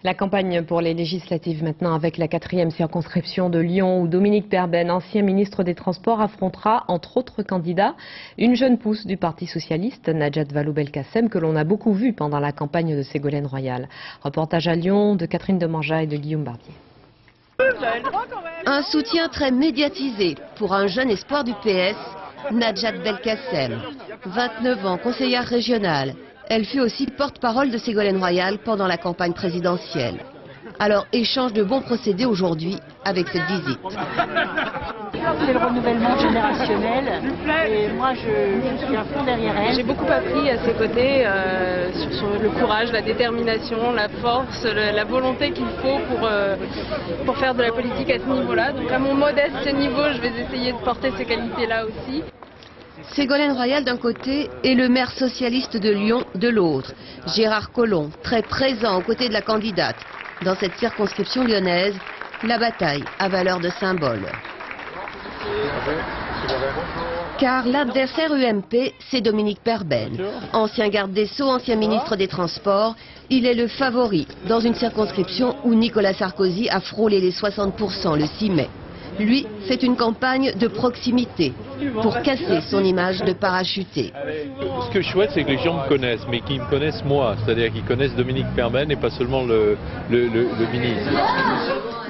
La campagne pour les législatives maintenant avec la 4e circonscription de Lyon où Dominique Perben, ancien ministre des Transports, affrontera entre autres candidats une jeune pousse du Parti socialiste, Najat Vallaud-Belkacem, que l'on a beaucoup vu pendant la campagne de Ségolène Royal. Reportage à Lyon de Catherine Demangeat et de Guillaume Barbier. Un soutien très médiatisé pour un jeune espoir du PS, Najat Belkacem. 29 ans, conseillère régionale. Elle fut aussi porte-parole de Ségolène Royal pendant la campagne présidentielle. Alors, échange de bons procédés aujourd'hui avec cette visite. C'est le renouvellement générationnel et moi je suis à fond derrière elle. J'ai beaucoup appris à ses côtés sur le courage, la détermination, la force, la volonté qu'il faut pour faire de la politique à ce niveau-là. Donc à mon modeste niveau, je vais essayer de porter ces qualités-là aussi. Ségolène Royal d'un côté et le maire socialiste de Lyon de l'autre. Gérard Collomb, très présent aux côtés de la candidate. Dans cette circonscription lyonnaise, la bataille a valeur de symbole. Car l'adversaire UMP, c'est Dominique Perben. Ancien garde des Sceaux, ancien ministre des Transports, il est le favori dans une circonscription où Nicolas Sarkozy a frôlé les 60% le 6 mai. Lui fait une campagne de proximité pour casser son image de parachuté. Ce que je souhaite, c'est que les gens me connaissent, mais qu'ils me connaissent moi, c'est-à-dire qu'ils connaissent Dominique Perben et pas seulement le ministre.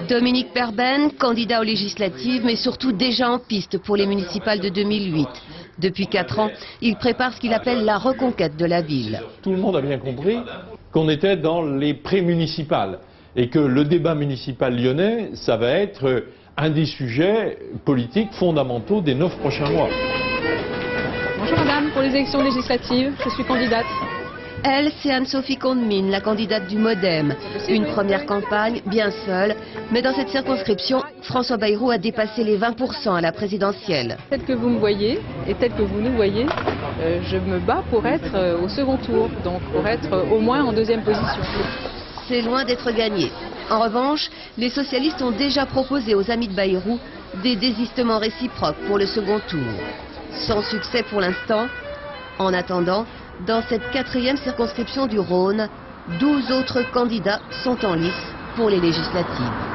Dominique Perben, candidat aux législatives, mais surtout déjà en piste pour les municipales de 2008. Depuis 4 ans, il prépare ce qu'il appelle la reconquête de la ville. Tout le monde a bien compris qu'on était dans les pré-municipales et que le débat municipal lyonnais, ça va être un des sujets politiques fondamentaux des 9 prochains mois. Bonjour madame, pour les élections législatives, je suis candidate. Elle, c'est Anne-Sophie Condemine, la candidate du MoDem. Une première campagne, bien seule, mais dans cette circonscription, François Bayrou a dépassé les 20% à la présidentielle. Tel que vous me voyez et tel que vous nous voyez, je me bats pour être au second tour, donc pour être au moins en 2e position. C'est loin d'être gagné. En revanche, les socialistes ont déjà proposé aux amis de Bayrou des désistements réciproques pour le second tour. Sans succès pour l'instant. En attendant, dans cette 4e circonscription du Rhône, 12 autres candidats sont en lice pour les législatives.